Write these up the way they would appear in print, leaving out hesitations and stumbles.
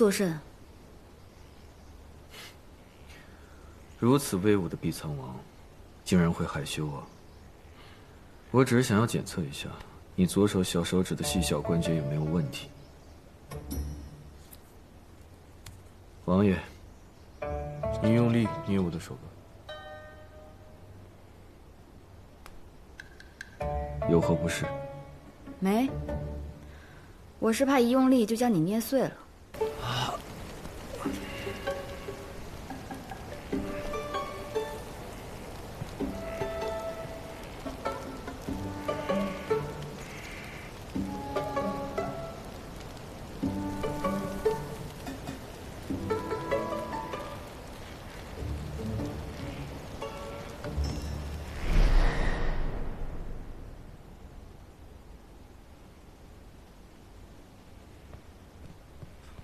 作甚？如此威武的碧苍王，竟然会害羞啊！我只是想要检测一下，你左手小手指的细小关节有没有问题。王爷，你用力捏我的手吧。有何不适？没，我是怕一用力就将你捏碎了。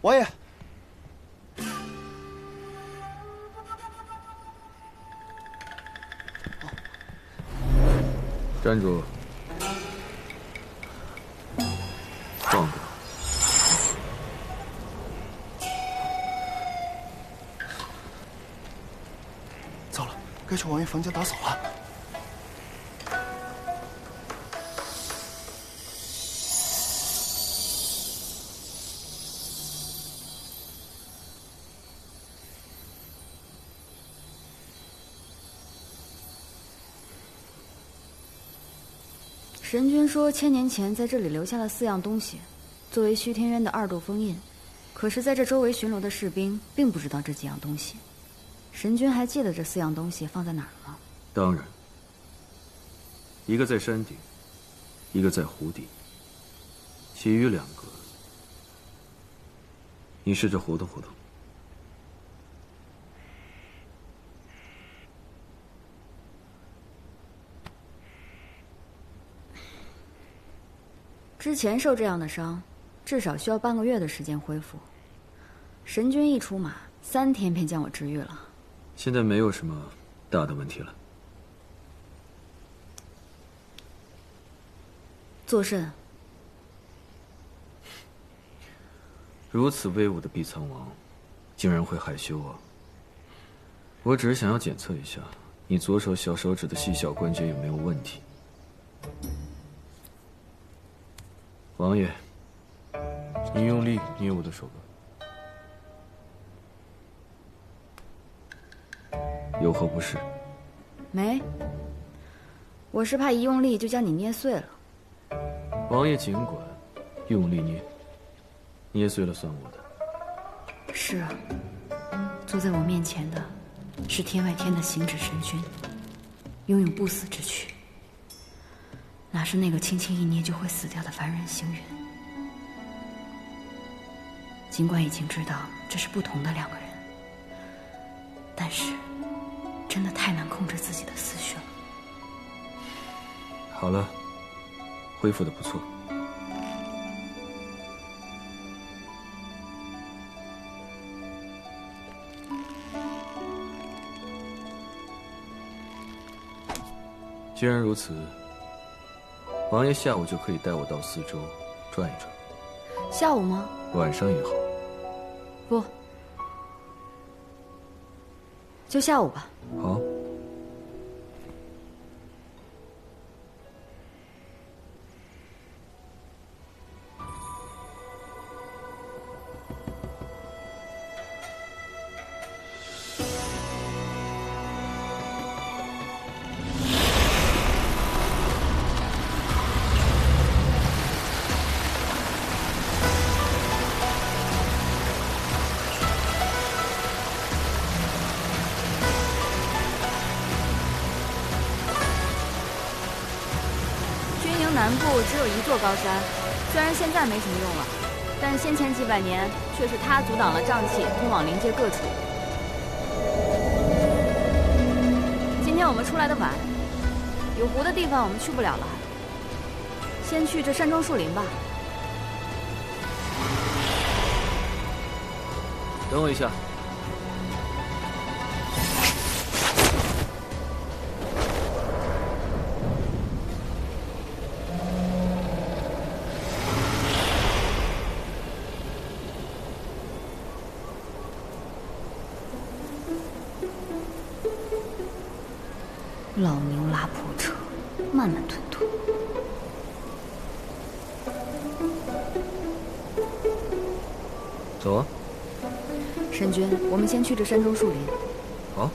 王爷，站住！放开！糟了，该去王爷房间打扫了。神君说，1000年前在这里留下了4样东西，作为虚天渊的2度封印。可是，在这周围巡逻的士兵并不知道这几样东西。神君还记得这4样东西放在哪儿了吗？当然，一个在山顶，一个在湖底，其余2个，你试着活动活动。之前受这样的伤，至少需要半个月的时间恢复。神君一出马，3天便将我治愈了。现在没有什么大的问题了。作甚？如此威武的碧苍王，竟然会害羞啊！我只是想要检测一下，你左手小手指的细小关节有没有问题。王爷，你用力捏我的手吧。有何不适？没，我是怕一用力就将你捏碎了。王爷尽管用力捏，捏碎了算我的。是啊，坐在我面前的是天外天的行止神君，拥有不死之躯，哪是那个轻轻一捏就会死掉的凡人星云？尽管已经知道这是不同的2个人，但是真的太难控制自己的思绪了。好了，恢复得不错。既然如此，王爷下午就可以带我到四周转一转。下午吗？晚上也好。不，就下午吧。好。南部只有1座高山，虽然现在没什么用了，但先前几百年却是它阻挡了瘴气通往灵界各处。今天我们出来的晚，有湖的地方我们去不了了，先去这山中树林吧。等我一下。老牛拉破车，慢慢吞吐。走啊！申君，我们先去这山中树林。好。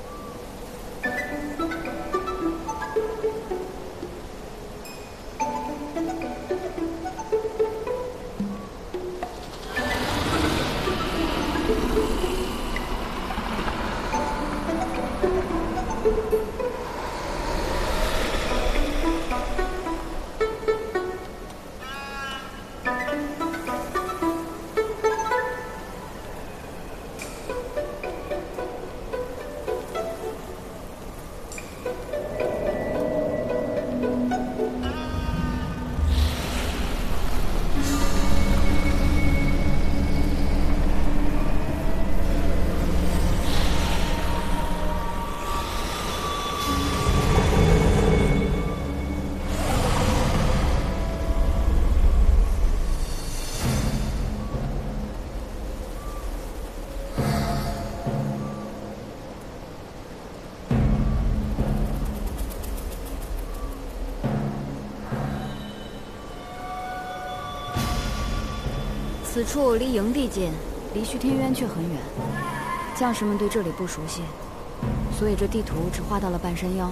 此处离营地近，离虚天渊却很远。将士们对这里不熟悉，所以这地图只画到了半山腰。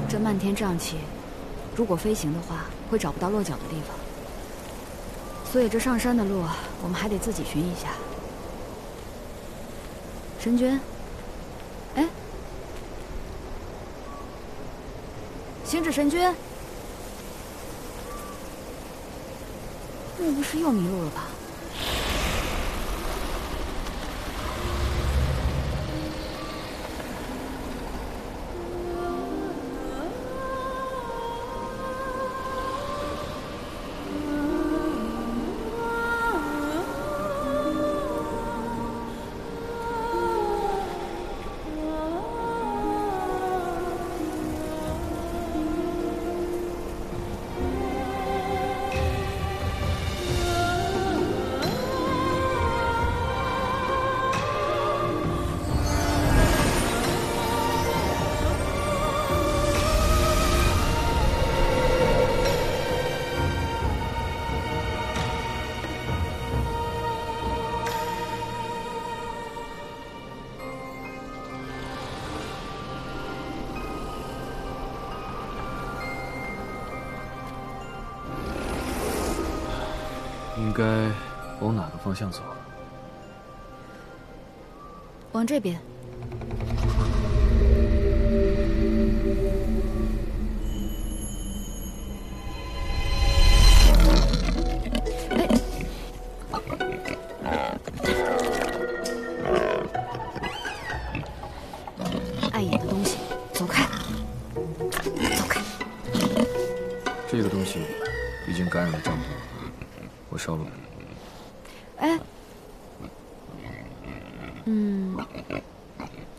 这漫天瘴气，如果飞行的话，会找不到落脚的地方。所以这上山的路，我们还得自己寻一下。神君，哎，星指神君。莫不是又迷路了吧？应该往哪个方向走？往这边。碍眼的东西，走开！走开！这个东西已经感染了瘴毒。我烧了吧。哎，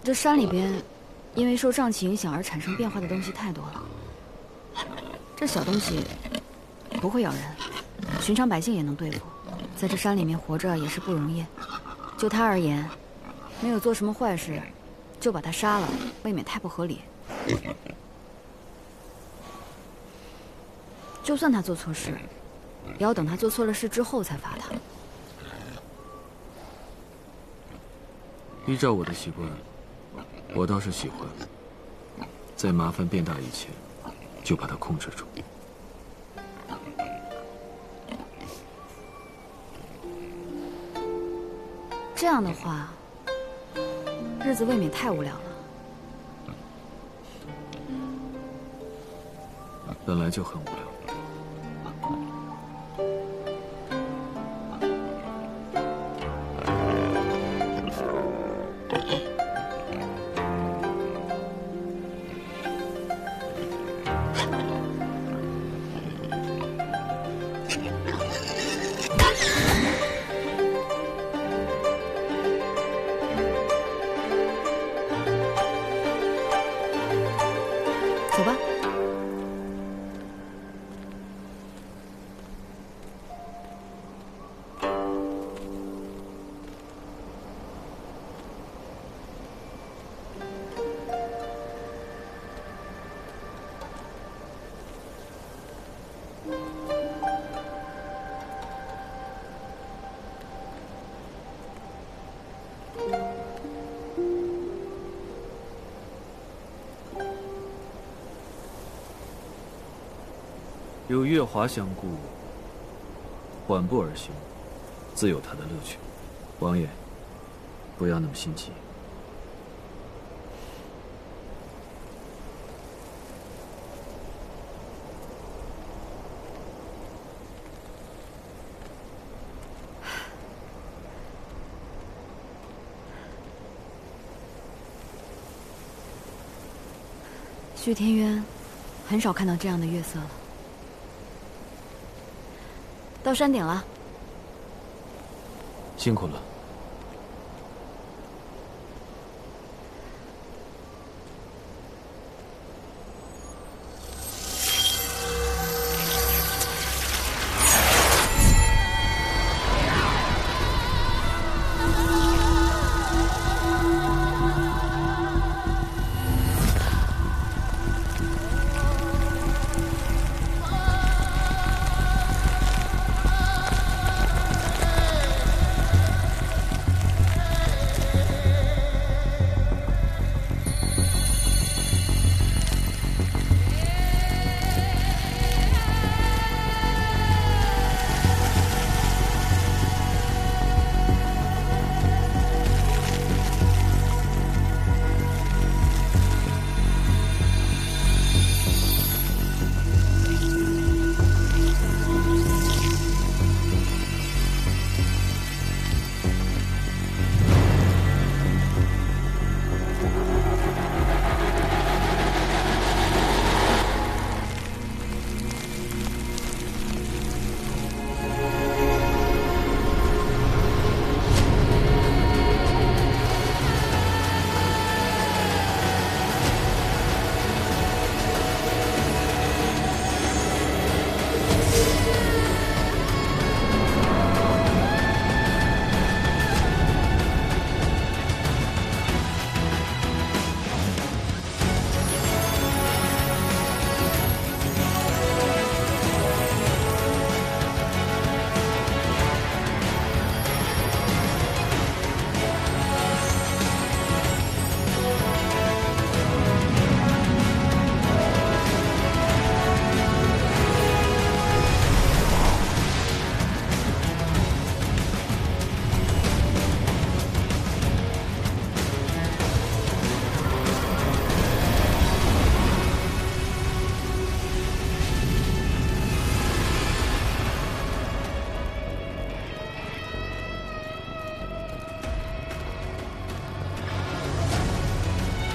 这山里边，因为受瘴气影响而产生变化的东西太多了。这小东西不会咬人，寻常百姓也能对付。在这山里面活着也是不容易。就他而言，没有做什么坏事，就把他杀了，未免太不合理。就算他做错事，也要等他做错了事之后才罚他。依照我的习惯，我倒是喜欢在麻烦变大以前，就把它控制住。这样的话，日子未免太无聊了。本来就很无聊。走吧。有月华相顾，缓步而行，自有它的乐趣。王爷，不要那么心急。徐天渊，很少看到这样的月色了。到山顶了。辛苦了。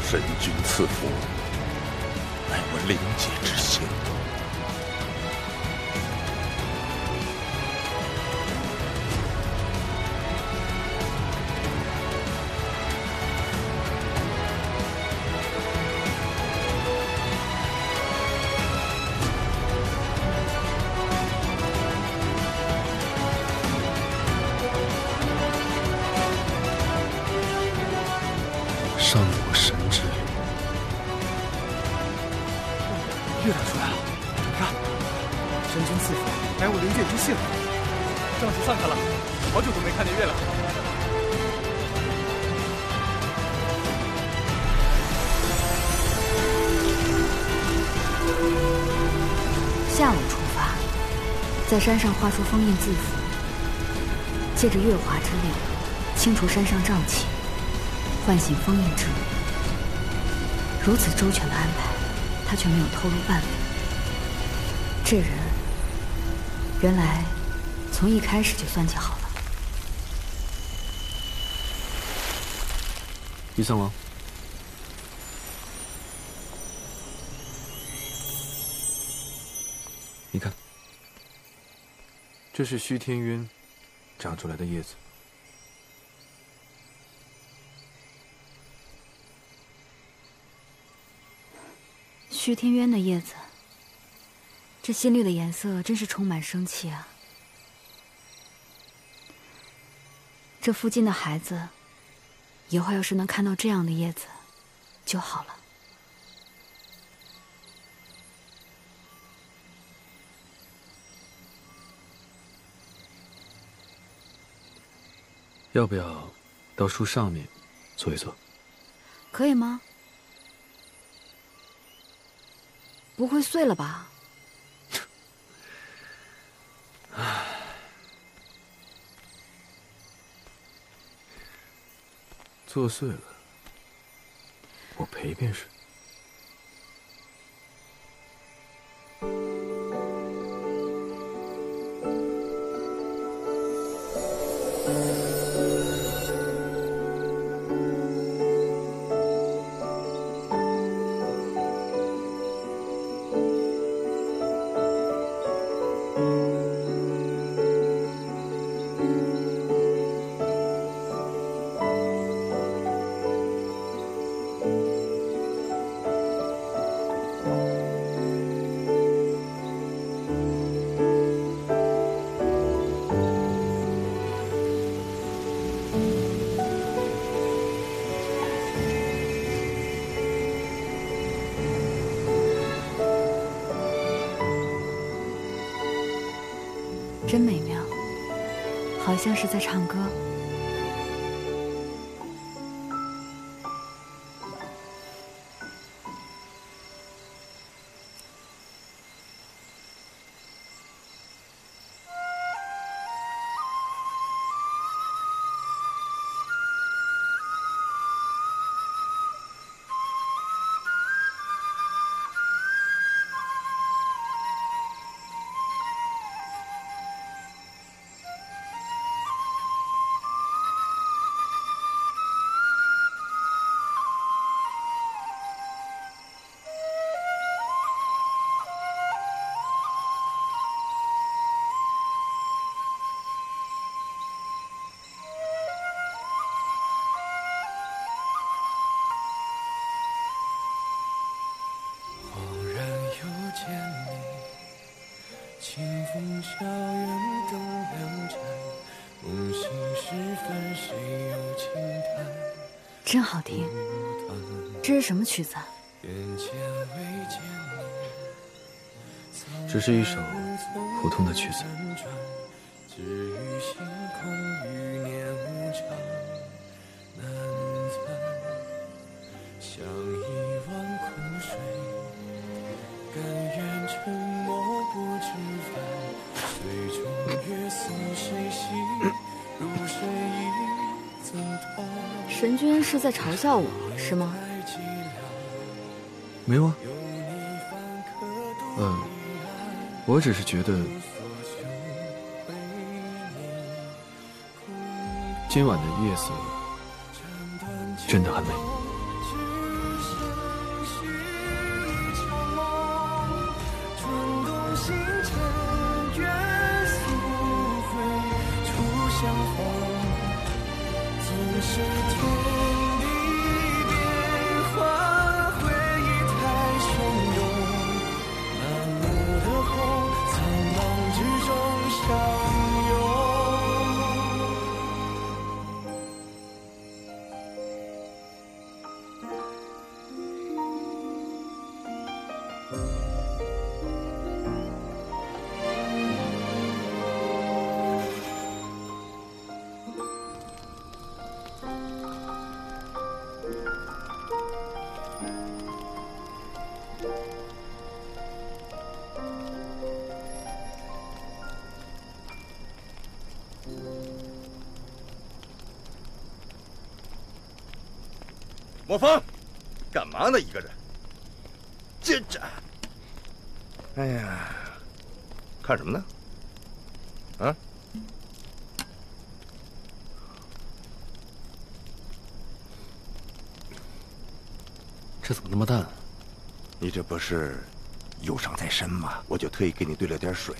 神君赐福，乃我灵界之幸。上我神之力。月亮出来了，看，神君赐福，乃我灵界之幸。正式散开了，好久都没看见月亮。下午出发，在山上画出封印字符，借着月华之力，清除山上瘴气，唤醒封印之物。如此周全的安排，他却没有透露半分。这人，原来从一开始就算计好了。地藏王，你看，这是虚天渊长出来的叶子。虚天渊的叶子，这新绿的颜色真是充满生气啊！这附近的孩子，以后要是能看到这样的叶子，就好了。要不要到树上面坐一坐？可以吗？不会碎了吧？做碎了，我赔便是。真美妙，好像是在唱歌。清风校园灯亮盏，梦醒时分谁又轻叹。真好听，这是什么曲子啊？这是一首普通的曲子。至于星空余年无常，难暂，像一汪苦水，甘愿沉默不知返。水中月色谁惜，如水一怎断。神君是在嘲笑我，是吗？没有啊。我只是觉得今晚的夜色真的很美。莫风，干嘛呢？一个人？接着，哎呀，看什么呢？啊？这怎么那么淡？你这不是忧伤在身吗？我就特意给你兑了点水。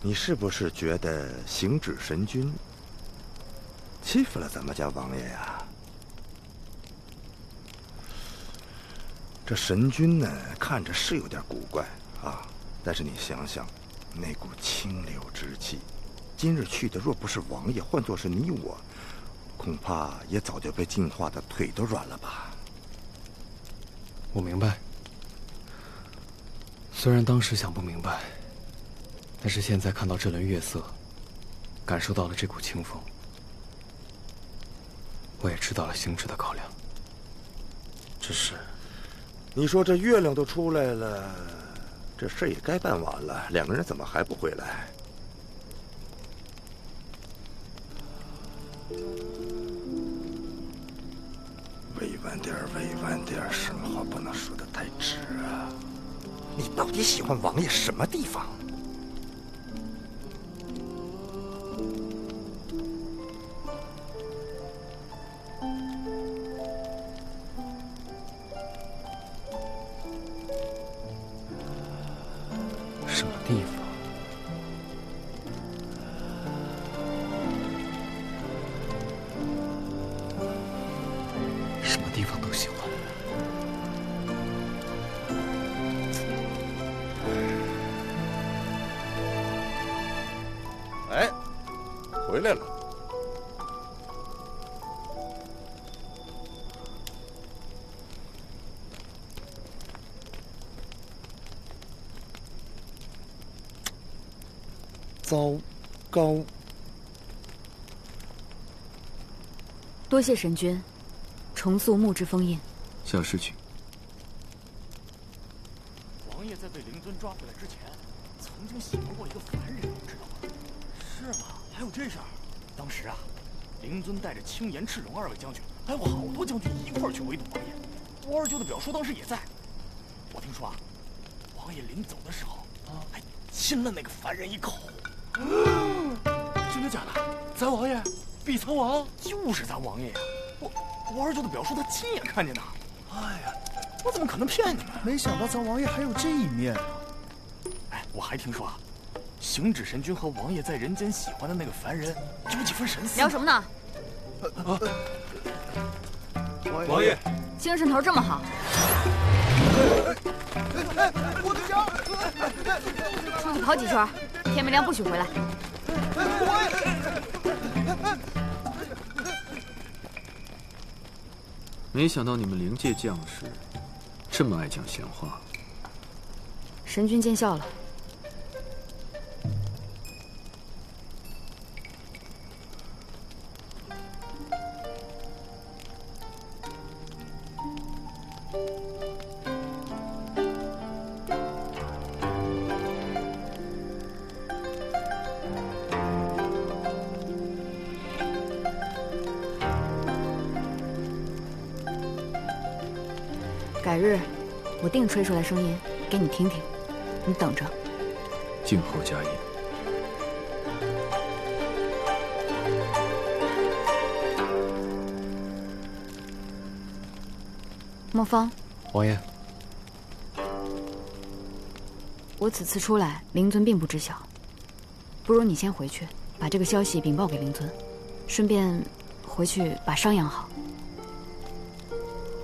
你是不是觉得行止神君欺负了咱们家王爷呀？这神君呢，看着是有点古怪啊，但是你想想，那股清流之气，今日去的若不是王爷，换作是你我，恐怕也早就被净化的腿都软了吧。我明白，虽然当时想不明白，但是现在看到这轮月色，感受到了这股清风，我也知道了行止的考量。只是，你说这月亮都出来了，这事也该办完了，两个人怎么还不回来？委婉点儿，委婉点儿，什么话不能说的太直啊！你到底喜欢王爷什么地方？什么地方？什么地方都喜欢。哎，回来了。糟糕！多谢神君，重塑墓志封印。小事情。王爷在被灵尊抓回来之前，曾经喜欢过一个凡人，知道吗？是吗？还有这事儿？当时啊，灵尊带着青岩、赤龙二位将军，还有好多将军一块儿去围堵王爷。我二舅的表叔当时也在。我听说啊，王爷临走的时候还亲了那个凡人一口。真的假的？咱王爷，比苍王，就是咱王爷呀！我二舅的表叔他亲眼看见的。哎呀，我怎么可能骗你们？没想到咱王爷还有这一面啊！哎，我还听说啊，行止神君和王爷在人间喜欢的那个凡人有几分神似。聊什么呢？王爷，精神头这么好，我的脚！出去跑几圈，天没亮不许回来。没想到你们灵界将士这么爱讲闲话。神君见笑了。改日，我定吹出来声音给你听听，你等着。静候佳音。莫方，王爷，我此次出来，灵尊并不知晓，不如你先回去，把这个消息禀报给灵尊，顺便回去把伤养好。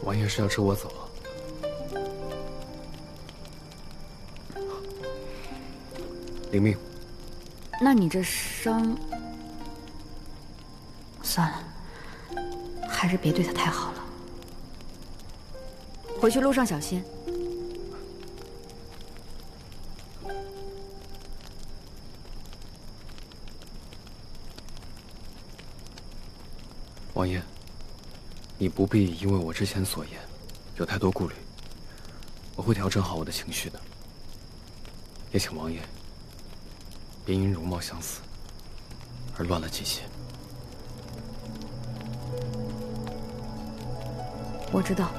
王爷是要撤我走啊？领命。那你这伤，算了，还是别对他太好了。回去路上小心。王爷，你不必因为我之前所言有太多顾虑，我会调整好我的情绪的。也请王爷别因容貌相似而乱了纪节。我知道。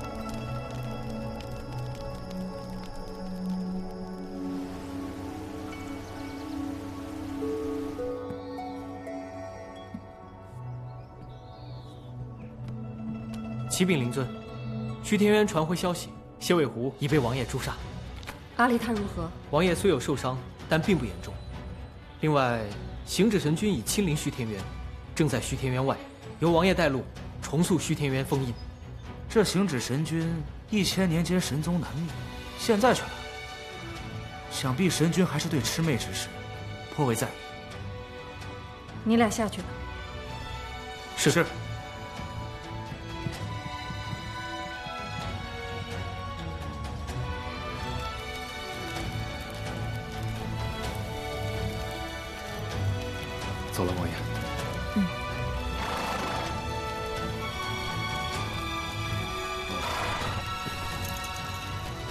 启禀灵尊，虚天渊传回消息，蝎尾狐已被王爷诛杀。阿离他如何？王爷虽有受伤，但并不严重。另外，行止神君已亲临虚天渊，正在虚天渊外，由王爷带路重塑虚天渊封印。这行止神君1000年间神宗难觅，现在却来了，想必神君还是对魑魅之事颇为在意。你俩下去吧。是。走了，王爷。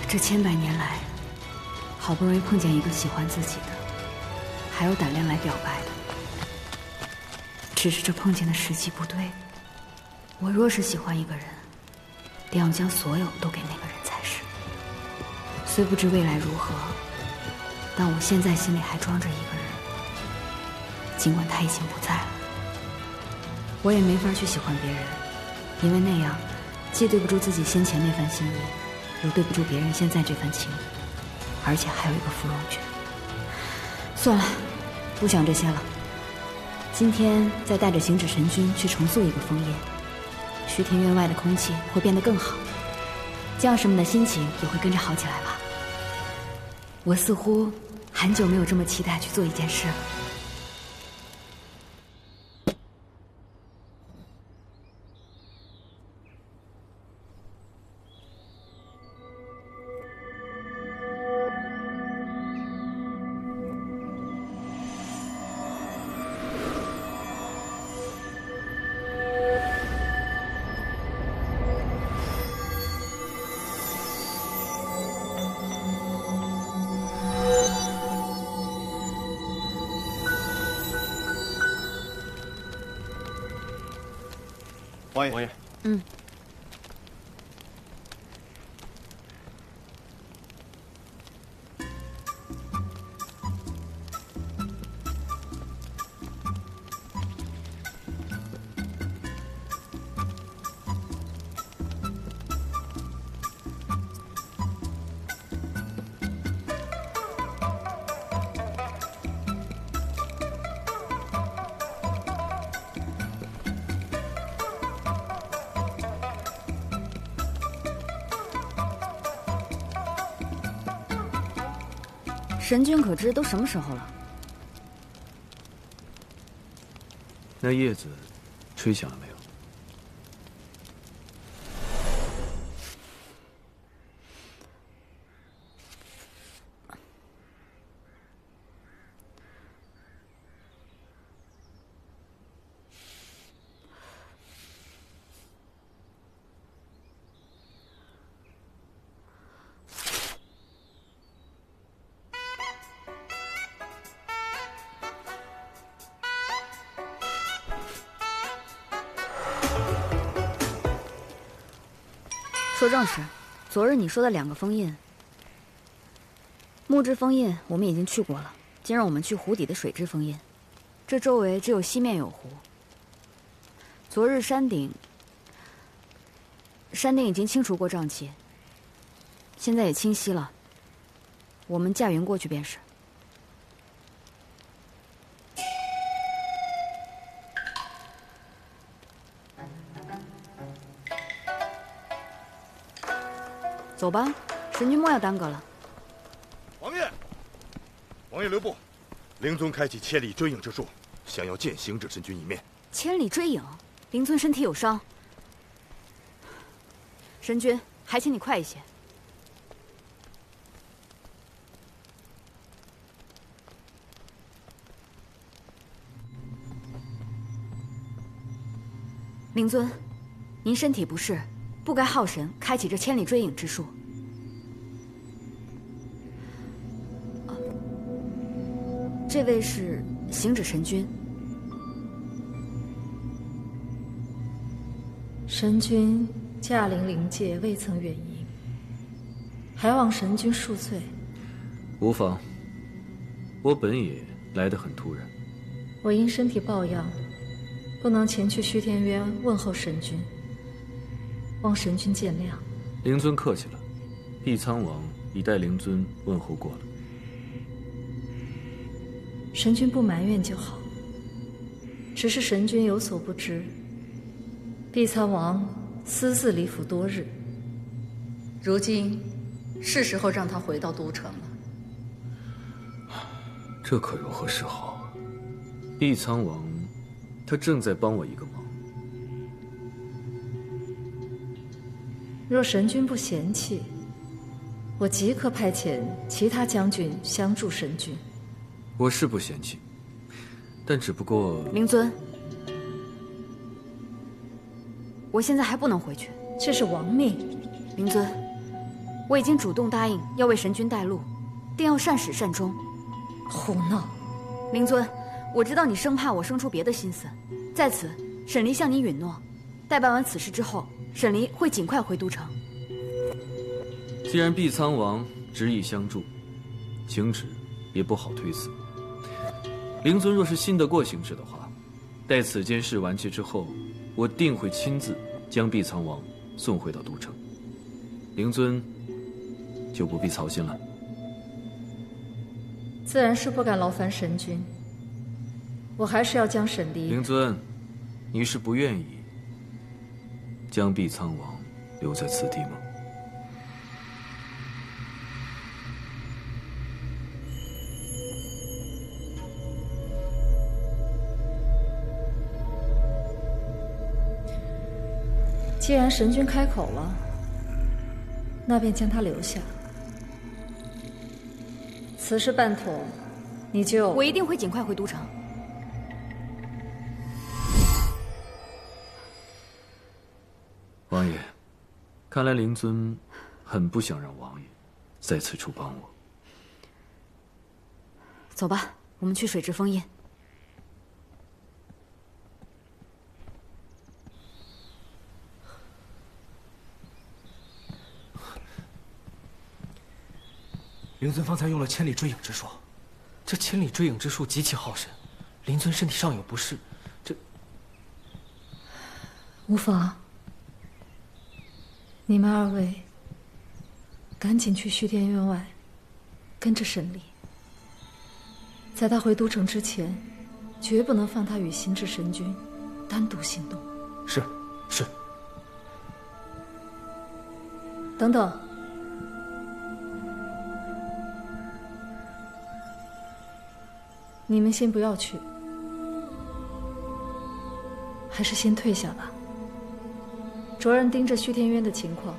这千百年来，好不容易碰见一个喜欢自己的，还有胆量来表白的。只是这碰见的时机不对。我若是喜欢一个人，定要将所有都给那个人才是。虽不知未来如何，但我现在心里还装着一个人，尽管他已经不在了。我也没法去喜欢别人，因为那样既对不住自己先前那番心意，又对不住别人现在这番情，而且还有一个芙蓉诀。算了，不想这些了。今天再带着行止神君去重塑一个封印，虚天院外的空气会变得更好，将士们的心情也会跟着好起来吧。我似乎很久没有这么期待去做一件事了。王爷，王爷，神君可知都什么时候了？那叶子吹响了没有？说正事，昨日你说的2个封印，木质封印我们已经去过了，今日我们去湖底的水质封印。这周围只有西面有湖。昨日山顶已经清除过瘴气，现在也清晰了，我们驾云过去便是。走吧，神君莫要耽搁了。王爷留步，灵尊开启千里追影之术，想要见行止神君一面。千里追影，灵尊身体有伤。神君，还请你快一些。灵尊，您身体不适，不该耗神开启这千里追影之术。这位是行止神君。神君驾临灵界，未曾远迎，还望神君恕罪。无妨，我本也来得很突然。我因身体抱恙，不能前去虚天渊问候神君，望神君见谅。灵尊客气了，碧苍王已代灵尊问候过了。神君不埋怨就好，只是神君有所不知，碧苍王私自离府多日，如今是时候让他回到都城了。这可如何是好？碧苍王，他正在帮我一个忙。若神君不嫌弃，我即刻派遣其他将军相助神君。我是不嫌弃，但只不过……灵尊，我现在还不能回去，这是王命。灵尊，我已经主动答应要为神君带路，定要善始善终。胡闹！灵尊，我知道你生怕我生出别的心思，在此，沈离向你允诺，待办完此事之后，沈离会尽快回都城。既然毕苍王执意相助，行止也不好推辞。灵尊若是信得过行止的话，待此件事完结之后，我定会亲自将毕苍王送回到都城。灵尊就不必操心了。自然是不敢劳烦神君，我还是要将沈离。灵尊，你是不愿意将毕苍王留在此地吗？既然神君开口了，那便将他留下。此事办妥，你就……我一定会尽快回都城。王爷，看来灵尊很不想让王爷再次出帮我。走吧，我们去水之封印。灵尊方才用了千里追影之术，这千里追影之术极其耗神，灵尊身体上有不适，这无妨。你们二位赶紧去虚天院外，跟着沈离，在他回都城之前，绝不能放他与心智神君单独行动。是。等等。你们先不要去，还是先退下吧。着人盯着虚天渊的情况，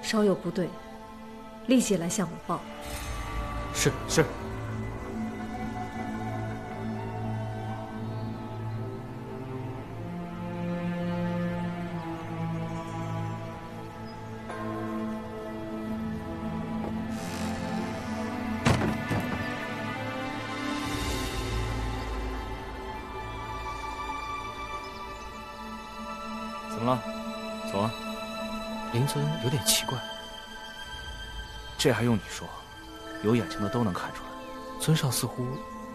稍有不对，立即来向我报。是。怎么了？走啊！灵尊有点奇怪。这还用你说？有眼睛的都能看出来。尊上似乎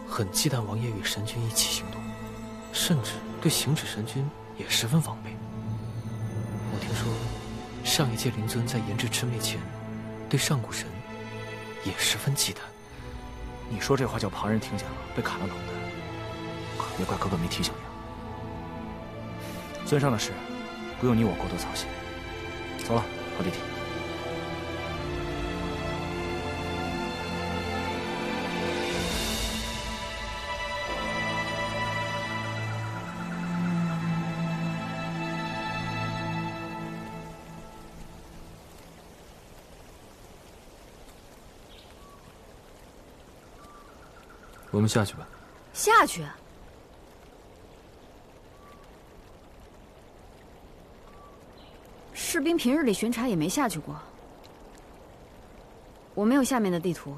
很忌惮王爷与神君一起行动，甚至对行止神君也十分防备。我听说，上一届灵尊在研制魑魅前，对上古神也十分忌惮。你说这话叫旁人听见了，被砍了脑袋。也怪哥哥没提醒你啊。尊上的事，不用你我过多操心。走了，好弟弟。我们下去吧。下去？士兵平日里巡查也没下去过。我没有下面的地图，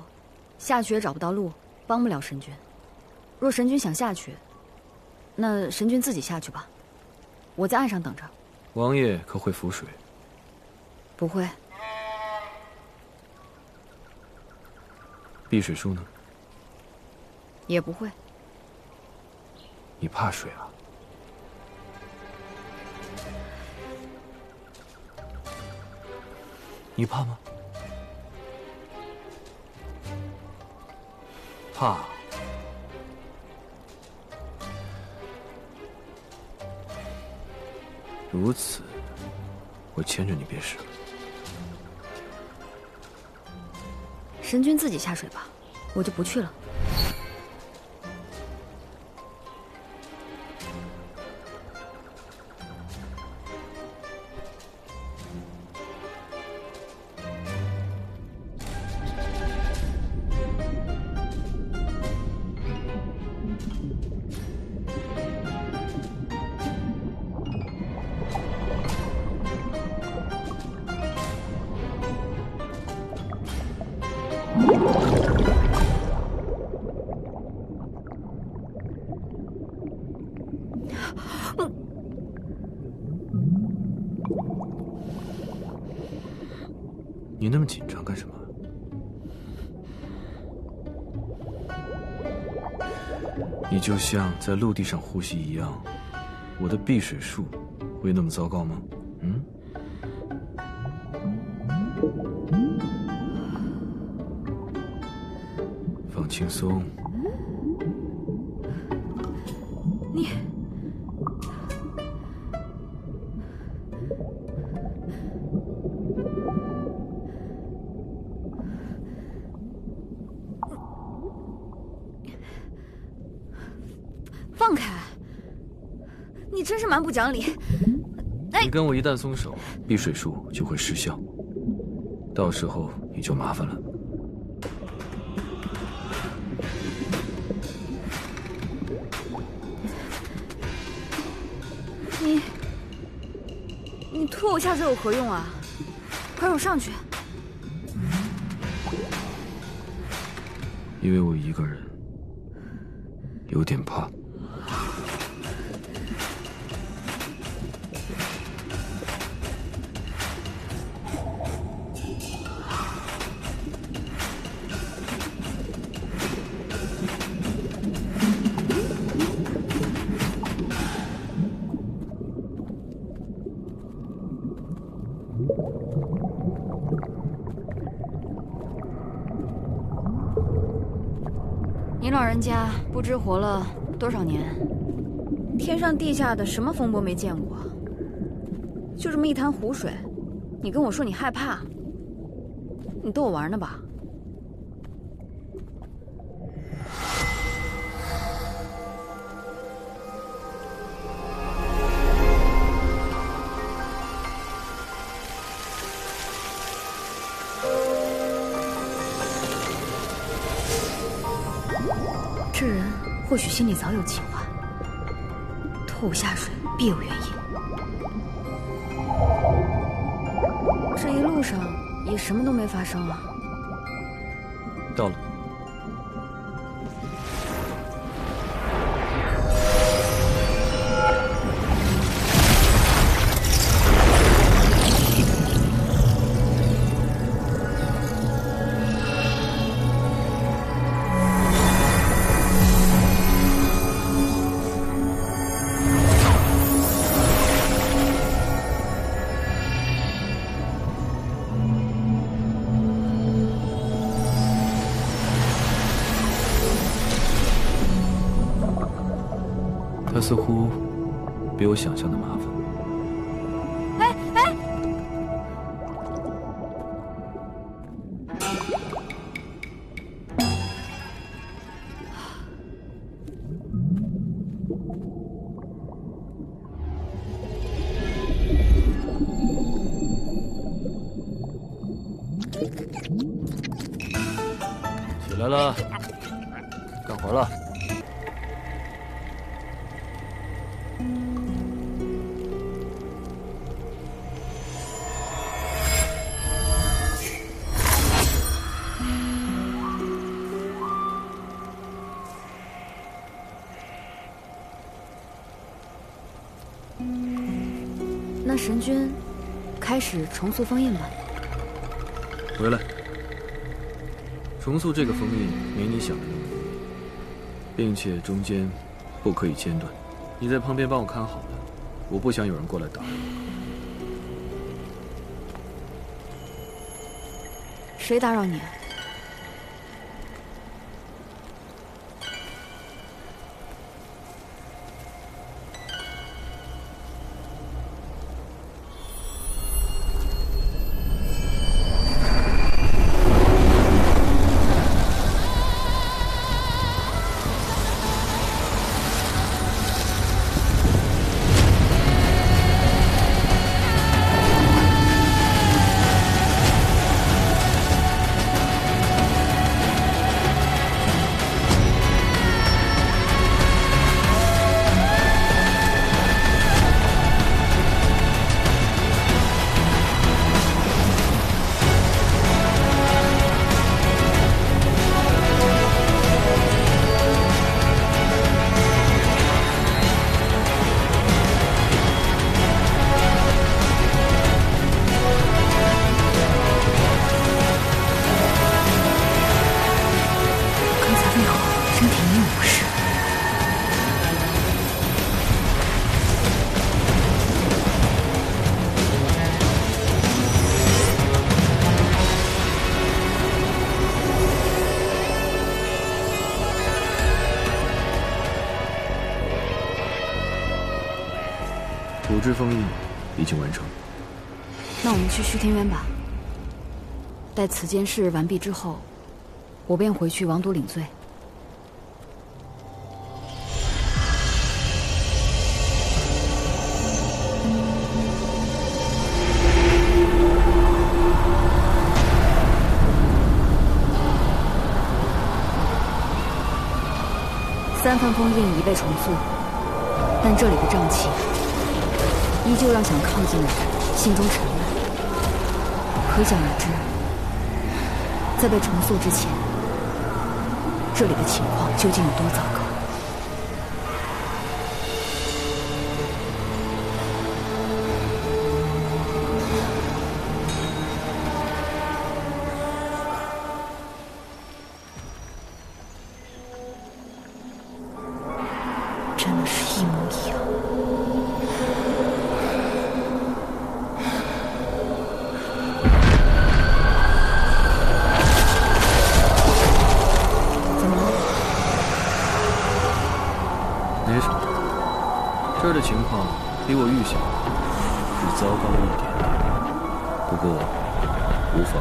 下去也找不到路，帮不了神君。若神君想下去，那神君自己下去吧，我在岸上等着。王爷可会浮水？不会。避水术呢？也不会。你怕水啊？你怕吗？怕。如此，我牵着你便是了。神君自己下水吧，我就不去了。你那么紧张干什么？你就像在陆地上呼吸一样，我的避水术会那么糟糕吗？嗯？放轻松。你。 放开！你真是蛮不讲理。你跟我一旦松手，避水术就会失效，到时候你就麻烦了。你拖我下水有何用啊？快让我上去！因为我一个人有点怕。 您老人家不知活了多少年，天上地下的什么风波没见过？就这么一潭湖水，你跟我说你害怕？你逗我玩呢吧？这人或许心里早有计划，拖我下水必有原因。这一路上也什么都没发生啊。到了。他似乎比我想象的麻烦。哎哎！起来了，干活了。 那神君开始重塑封印吧。回来，重塑这个封印没你想的那么容易，并且中间不可以间断。你在旁边帮我看好了，我不想有人过来打扰我。谁打扰你？之封印已经完成。那我们去虚天渊吧。待此件事完毕之后，我便回去王都领罪。三番封印已被重塑，但这里的瘴气依旧让想靠近的人心中沉闷。可想而知，在被重塑之前，这里的情况究竟有多糟糕？真的是一模一样。怎么了？没什么，这儿的情况比我预想的只糟糕一点点，不过无妨。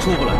出不来。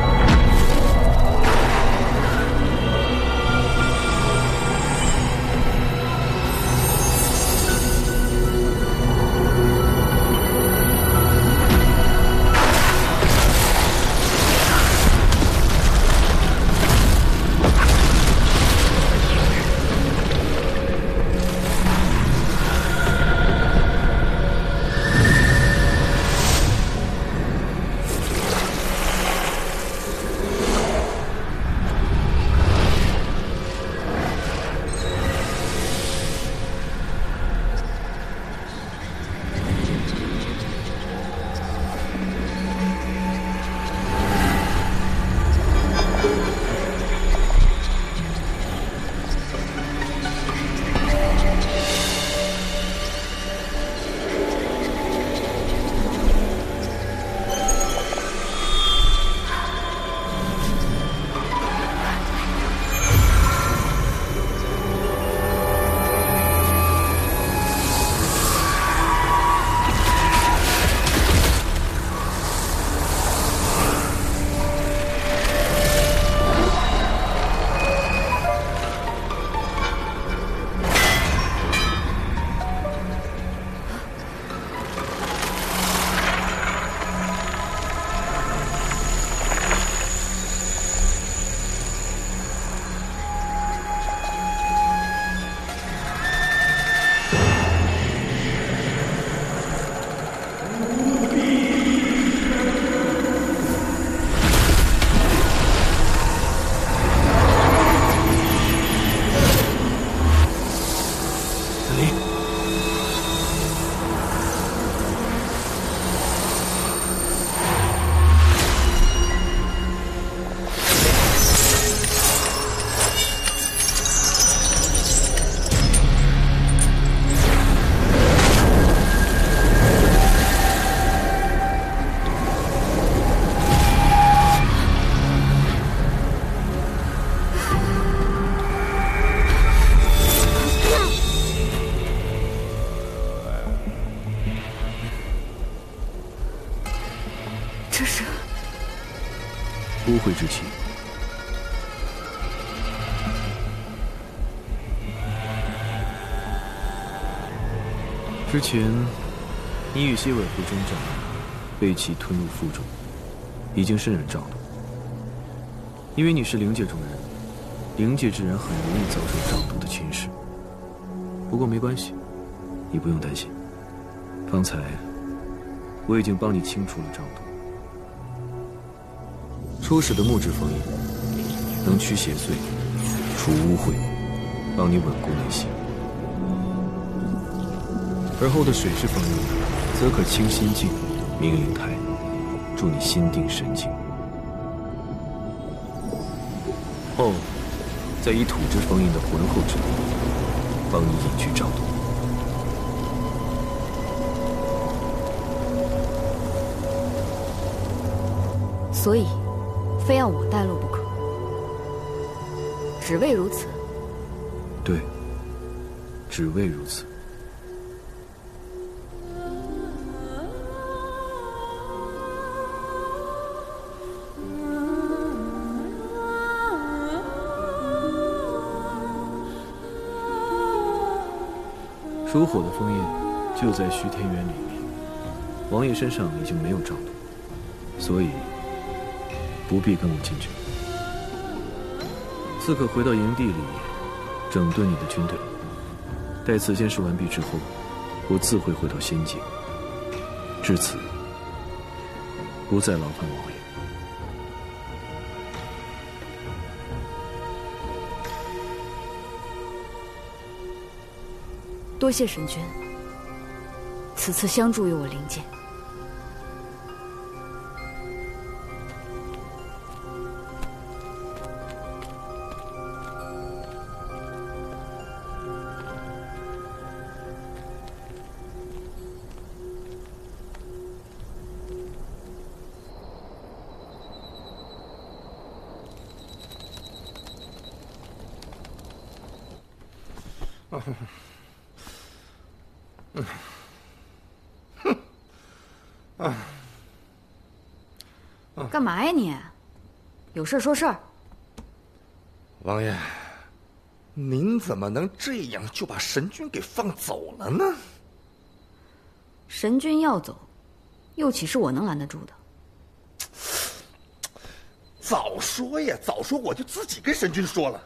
这是污秽之气。之前，你与蝎尾狐征战，被其吞入腹中，已经身染瘴毒。因为你是灵界中人，灵界之人很容易遭受瘴毒的侵蚀。不过没关系，你不用担心。方才我已经帮你清除了瘴毒。初始的木质封印能驱邪祟、除污秽，帮你稳固内息。而后的水势封印，则可清心境、明灵台，助你心定神静。后，再以土之封印的浑厚之力，帮你隐居赵都。所以，非要我带路不可，只为如此。对，只为如此。属火的封印就在徐天元里面，王爷身上已经没有赵度，所以不必跟我进去。刺客回到营地里，整顿你的军队。待此件事完毕之后，我自会回到仙界。至此，不再劳烦王爷。多谢神君，此次相助于我灵剑。干嘛呀你？有事说事儿。王爷，您怎么能这样就把神君给放走了呢？神君要走，又岂是我能拦得住的？早说呀，早说我就自己跟神君说了。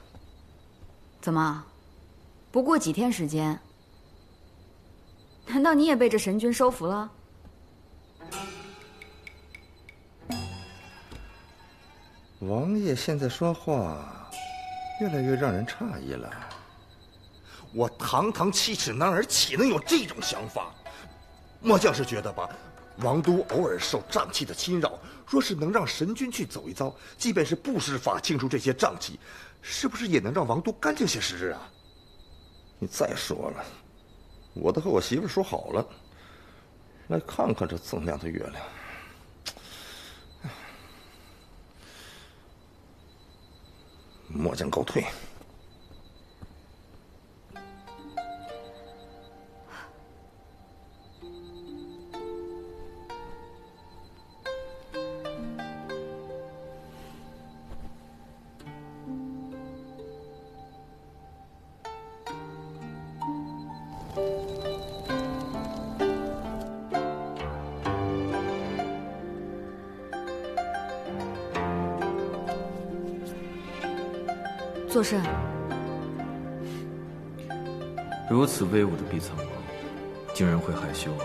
怎么，不过几天时间，难道你也被这神君收服了？王爷现在说话越来越让人诧异了。我堂堂七尺男儿，岂能有这种想法？末将是觉得吧，王都偶尔受瘴气的侵扰，若是能让神君去走一遭，即便是不施法清除这些瘴气，是不是也能让王都干净些时日啊？你再说了，我都和我媳妇说好了，来看看这锃亮的月亮。末将告退。作甚？如此威武的碧苍王，竟然会害羞啊！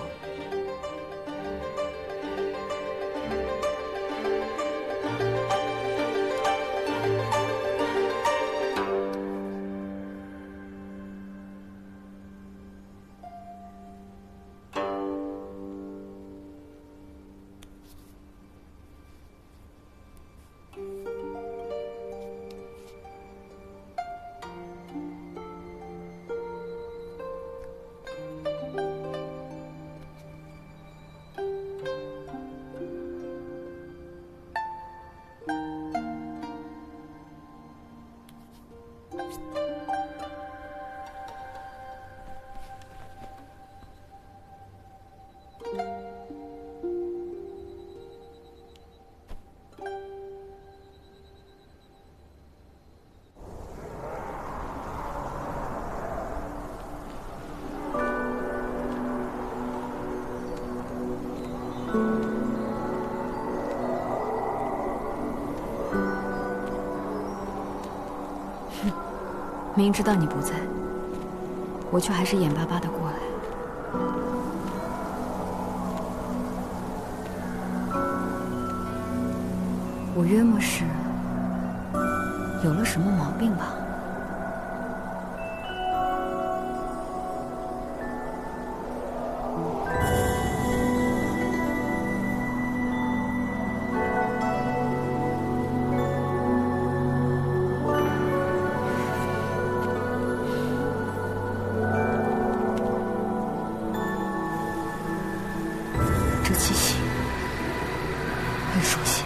明知道你不在，我却还是眼巴巴的过来。我约莫是有了什么毛病吧？这气息很熟悉。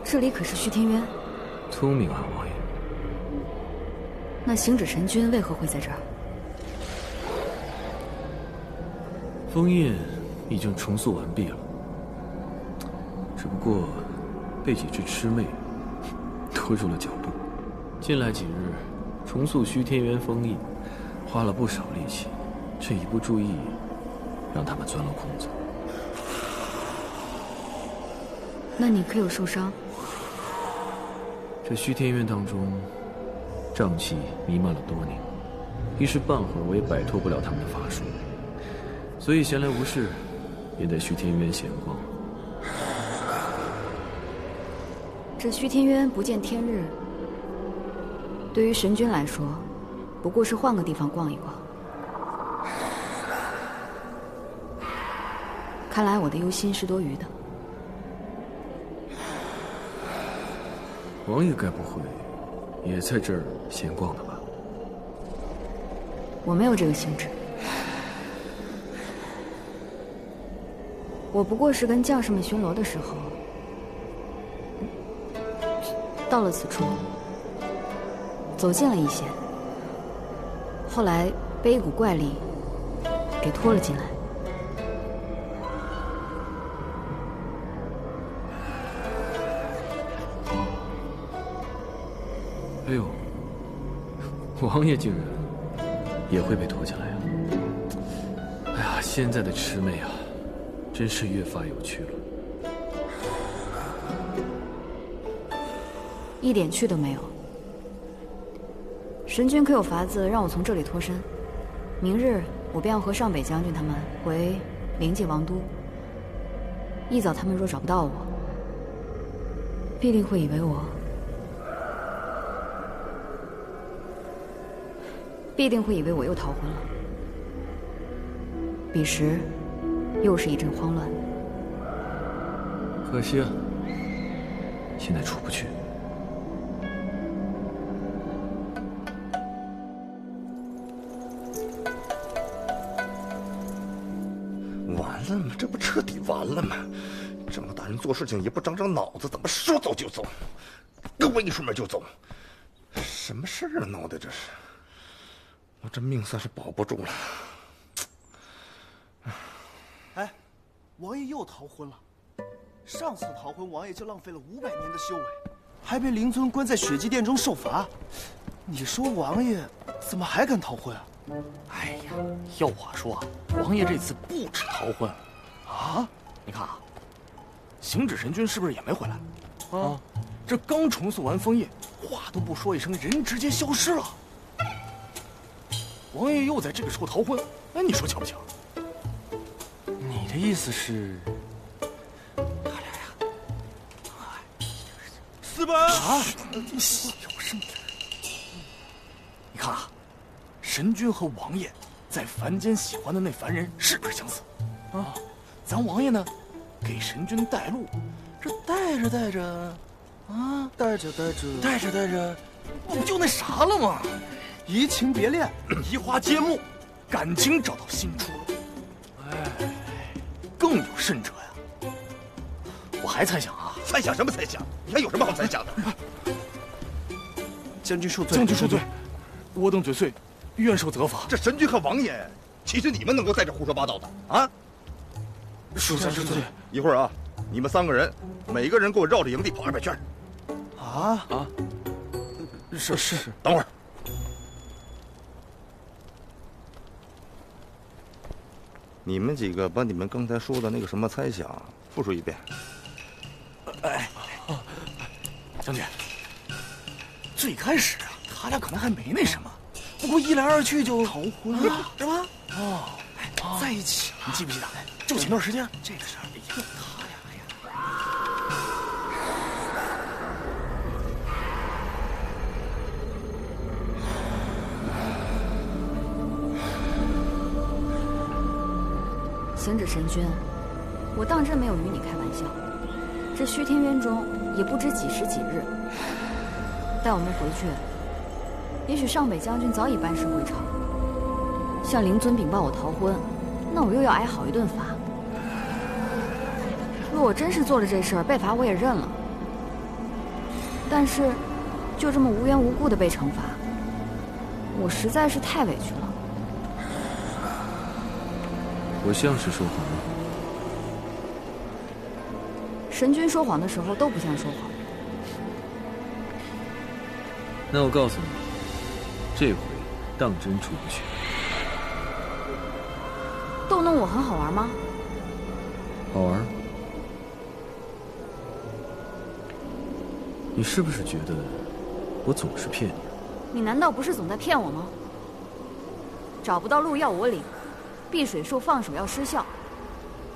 这里可是虚天渊，聪明啊，王爷。那行止神君为何会在这儿？封印已经重塑完毕了，只不过被几只魑魅拖住了脚步。近来几日重塑虚天渊封印，花了不少力气，这一不注意，让他们钻了空子。那你可有受伤？这虚天渊当中，瘴气弥漫了多年，一时半会儿我也摆脱不了他们的法术，所以闲来无事，也在虚天渊闲逛。这虚天渊不见天日，对于神君来说，不过是换个地方逛一逛。看来我的忧心是多余的。王爷该不会也在这儿闲逛的吧？我没有这个兴致，我不过是跟将士们巡逻的时候，到了此处，走近了一些，后来被一股怪力给拖了进来。哎呦，王爷竟然也会被拖进来啊！哎呀，现在的魑魅啊，真是越发有趣了。一点趣都没有。神君可有法子让我从这里脱身？明日我便要和上北将军他们回灵界王都。一早他们若找不到我，必定会以为我又逃婚了。彼时，又是一阵慌乱。可惜啊，现在出不去。完了吗？这不彻底完了吗？这么大人做事情也不长长脑子，怎么说走就走？跟我一出门就走，什么事儿啊？闹的这是，我这命算是保不住了。哎，王爷又逃婚了。上次逃婚，王爷就浪费了500年的修为，还被灵尊关在血祭殿中受罚。你说王爷怎么还敢逃婚啊？哎呀，要我说，王爷这次不止逃婚啊！你看啊，行止神君是不是也没回来？啊，这刚重塑完封印，话都不说一声，人直接消失了。王爷又在这个时候逃婚，哎，你说巧不巧？你的意思是？们！啊！小声点。你看啊，神君和王爷在凡间喜欢的那凡人是不是相似？啊，咱王爷呢，给神君带路，这带着带着，啊，带着，不就那啥了吗？移情别恋，移花接木，感情找到新处了。哎，更有甚者呀，我还猜想啊，猜想什么猜想？你还有什么好猜想的？将军恕罪，将军恕罪，我等嘴碎，愿受责罚。这神君和王爷，岂是你们能够在这胡说八道的啊？属下知罪。一会儿啊，你们3个人，每个人给我绕着营地跑200圈。啊！是。等会儿。你们几个把你们刚才说的那个什么猜想复述一遍。将军，最开始啊，他俩可能还没那什么，不过一来二去就逃婚了，是吧？在一起了。你记不记得？就前段时间这个事儿，他俩行止神君，我当真没有与你开玩笑。这虚天渊中也不知几时几日，待我们回去，也许上北将军早已班师回朝。向灵尊禀报我逃婚，那我又要挨好一顿罚。若我真是做了这事儿，被罚我也认了。但是，就这么无缘无故的被惩罚，我实在是太委屈了。我像是说谎吗？神君说谎的时候都不像说谎。那我告诉你，这回当真出不去。逗弄我很好玩吗？好玩。你是不是觉得我总是骗你？你难道不是总在骗我吗？找不到路要我领，避水术放手要失效，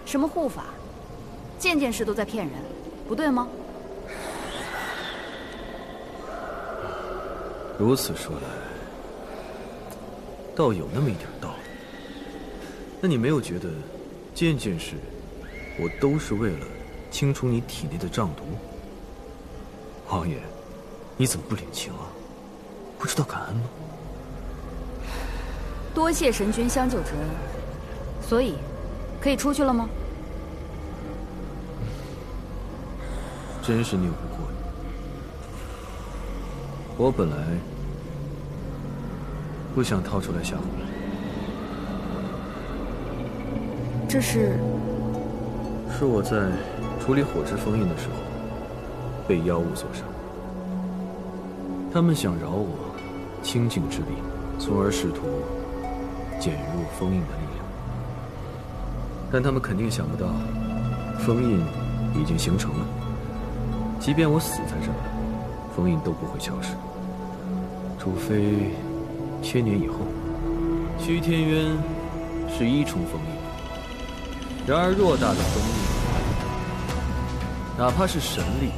什么护法，件件事都在骗人，不对吗？如此说来，倒有那么一点道理。那你没有觉得，件件事，我都是为了清除你体内的瘴毒？王爷，你怎么不领情啊？不知道感恩吗？多谢神君相救之恩，所以，可以出去了吗？真是拗不过你。我本来不想掏出来吓唬你。这是我在处理火之封印的时候，被妖物所伤。他们想饶我清净之力，从而试图减弱封印的力量。但他们肯定想不到，封印已经形成了。即便我死在这儿，封印都不会消失，除非千年以后。虚天渊是1重封印，然而偌大的封印，哪怕是神力，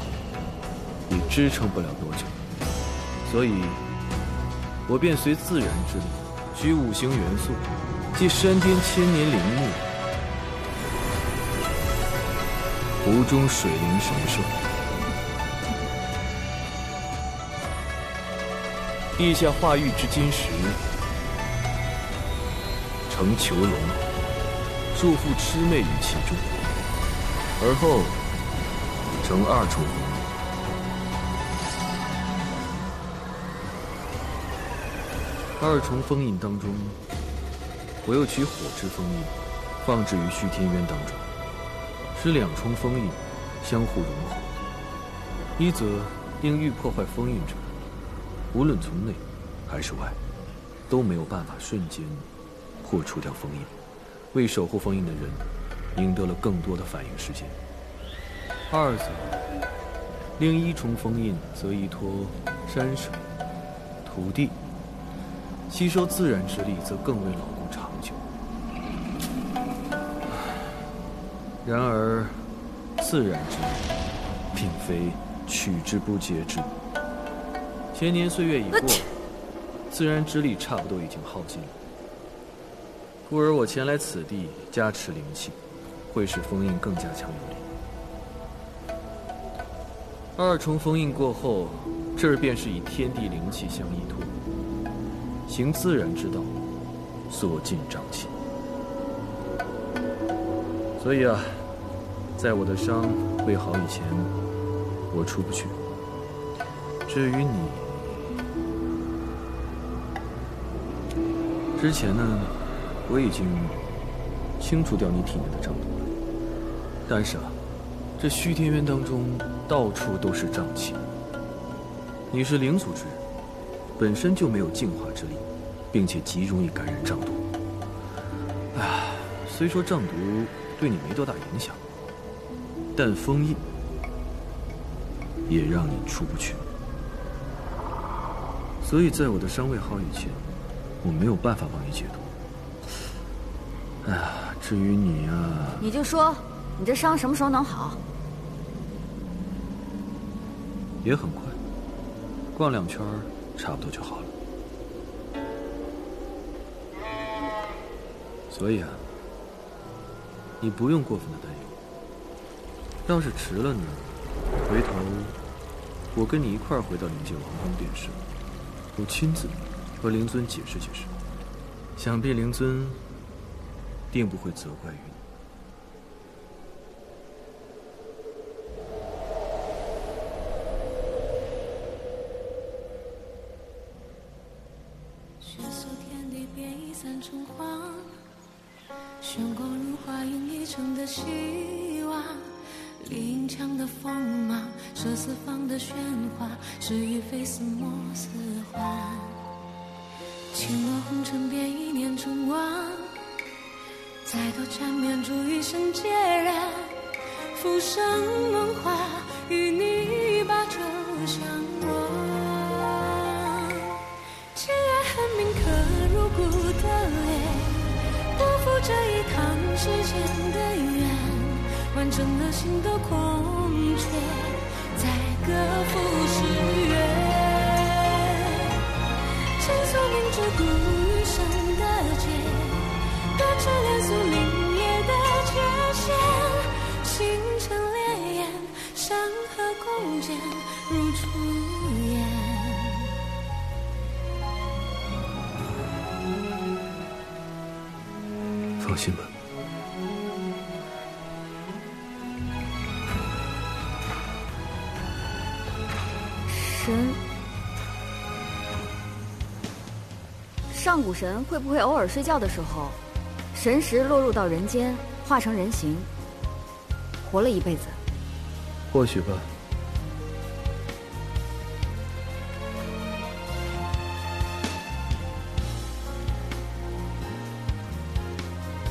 也支撑不了多久。所以，我便随自然之力，取5行元素，即山巅千年灵木，湖中水灵神兽。地下化玉之金石，成囚笼，束缚魑魅于其中，而后成2重封印。2重封印当中，我又取火之封印，放置于虚天渊当中，使2重封印相互融合。一则令欲破坏封印者，无论从内还是外，都没有办法瞬间破除掉封印，为守护封印的人赢得了更多的反应时间。2则令1重封印则依托山水、土地，吸收自然之力则更为牢固长久。然而，自然之力并非取之不竭之。千年岁月已过，自然之力差不多已经耗尽了。故而我前来此地加持灵气，会使封印更加强有力。2重封印过后，这儿便是以天地灵气相依托，行自然之道，所尽瘴气。所以啊，在我的伤未好以前，我出不去。至于你，之前呢，我已经清除掉你体内的瘴毒了。但是啊，这虚天渊当中到处都是瘴气。你是灵族之人，本身就没有净化之力，并且极容易感染瘴毒。虽说瘴毒对你没多大影响，但封印也让你出不去。所以在我的伤未好以前，我没有办法帮你解毒。至于你啊，你就说你这伤什么时候能好？也很快，逛2圈差不多就好了。所以啊，你不用过分的担忧。要是迟了呢，回头我跟你一块儿回到灵界王宫便是，我亲自和灵尊解释解释，想必灵尊定不会责怪于你。血色天地变异三重黄，玄光如花映一城的希望。林墙的锋芒，射四方的喧哗，是与非似莫似幻。轻落红尘变一念中望，再多缠绵住一生孑然。浮生梦话，与你把酒相望。既然恨铭刻入骨的脸，不负这一趟世间的缘。完整了心的空缺，再各赴十月。倾诉明知故余生的劫，断指连诉凛冽的界限。星辰烈焰，山河共剪，如初颜。放心吧。上古神会不会偶尔睡觉的时候，神识落入到人间，化成人形，活了一辈子？或许吧。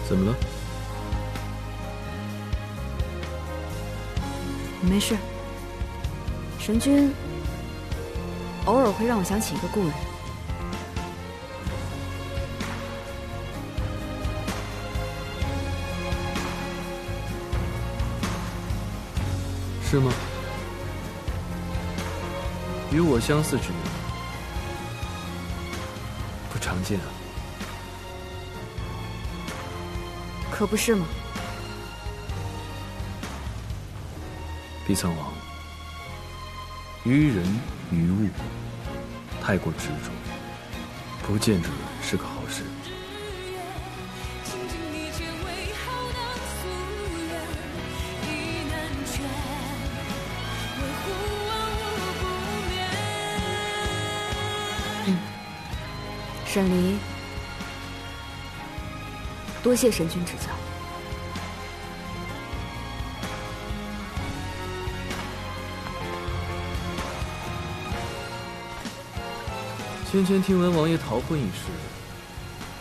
怎么了？没事。神君偶尔会让我想起一个故人。是吗？与我相似之人不常见啊。可不是吗？碧苍王，于人于物太过执着，不见得是个好事。沈离，多谢神君指教。先前听闻王爷逃婚一事，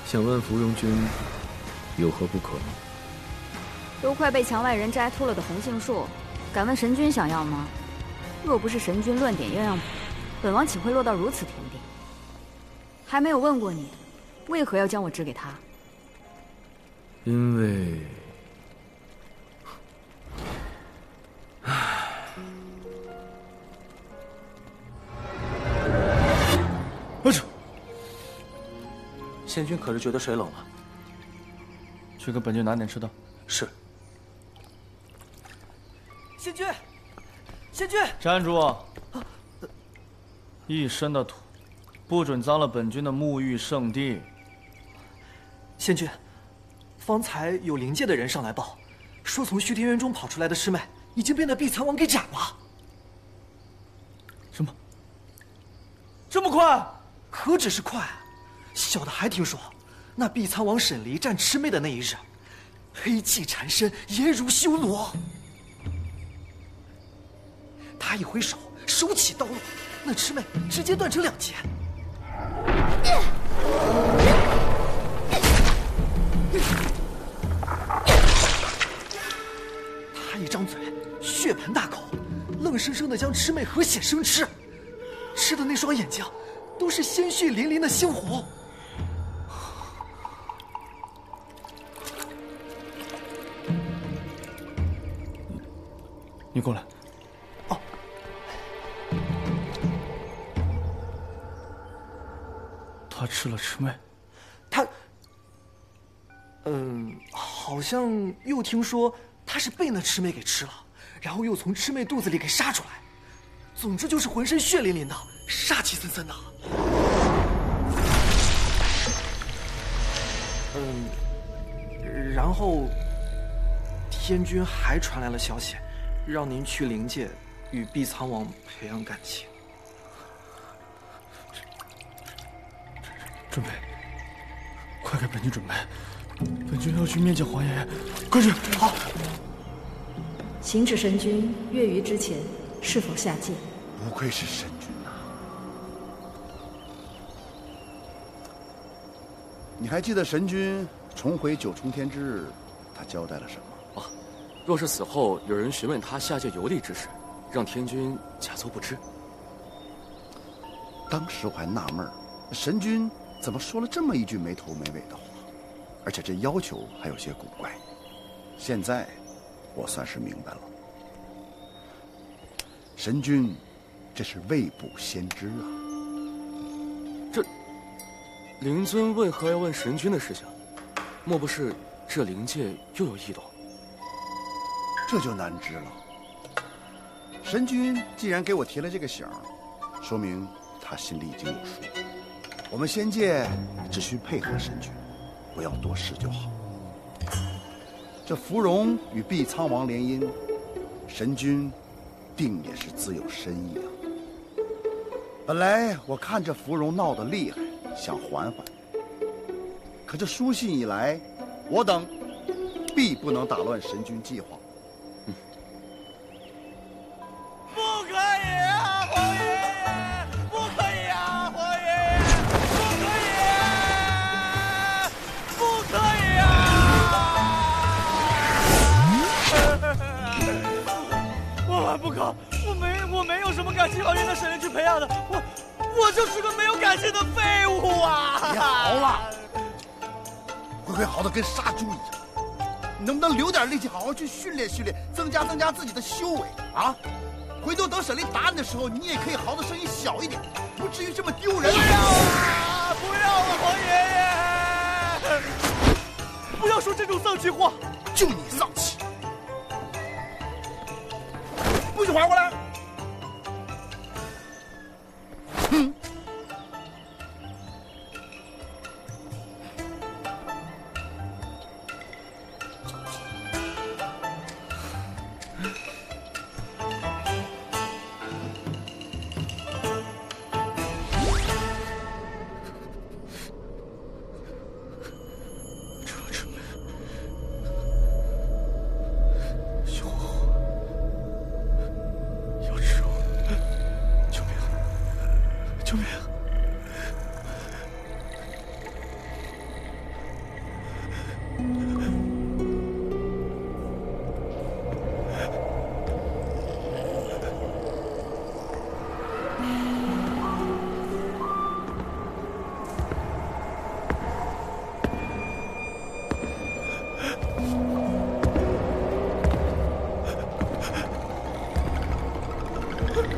想问芙蓉君有何不可吗？都快被墙外人摘秃了的红杏树，敢问神君想要吗？若不是神君乱点鸳鸯谱，本王岂会落到如此田地？还没有问过你，为何要将我指给他？因为，仙君可是觉得水冷了？去给本君拿点吃的。是。仙君，仙君，站住！一身的土，不准脏了本君的沐浴圣地。仙君，方才有灵界的人上来报，说从虚天园中跑出来的魑魅已经被那碧苍王给斩了。什么？这么快？何止是快，小的还听说，那碧苍王沈离战魑魅的那一日，黑气缠身，颜如修罗。他一挥手，手起刀落，那魑魅直接断成2截。他一张嘴，血盆大口，愣生生的将魑魅和血生吃，吃的那双眼睛都是鲜血淋淋的猩红。你过来。哦。他吃了魑魅。他，好像又听说他是被那魑魅给吃了，然后又从魑魅肚子里给杀出来。总之就是浑身血淋淋的，杀气森森的。然后天君还传来了消息，让您去灵界与碧苍王培养感情。准备，快给本君准备，本君要去面见皇爷爷，快去！好。行止神君月余之前是否下界？不愧是神君呐！你还记得神君重回九重天之日，他交代了什么？啊，若是死后有人询问他下界游历之事，让天君假作不知。当时我还纳闷，神君怎么说了这么一句没头没尾的话，而且这要求还有些古怪。现在我算是明白了，神君这是未卜先知啊！这灵尊为何要问神君的事情？莫不是这灵界又有异动？这就难知了。神君既然给我提了这个醒儿，说明他心里已经有数。我们仙界只需配合神君，不要多事就好。这芙蓉与碧苍王联姻，神君定也是自有深意啊。本来我看这芙蓉闹得厉害，想缓缓，可这书信一来，我等必不能打乱神君计划。不可以啊，皇爷爷！不可以啊，皇爷爷！不可以！不可以啊！我不可，我没有什么感情好让那神灵去培养的，我就是个没有感情的废物啊！别嚎了，会嚎得跟杀猪一样。你能不能留点力气，好好去训练训练，增加自己的修为啊？回头等沈灵打你的时候，你也可以嚎的声音小一点，不至于这么丢人。不要啊！不要了，皇爷爷！不要说这种丧气话，就你丧气！不许还过来！哼！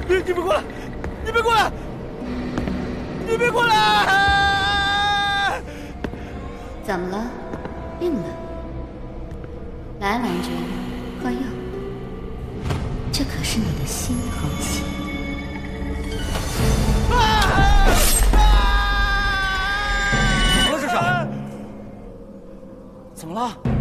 你别过来！你别过来！你别过来！怎么了？病了？来，郎君，喝药。这可是你的新横袭。怎么了？这是？怎么了？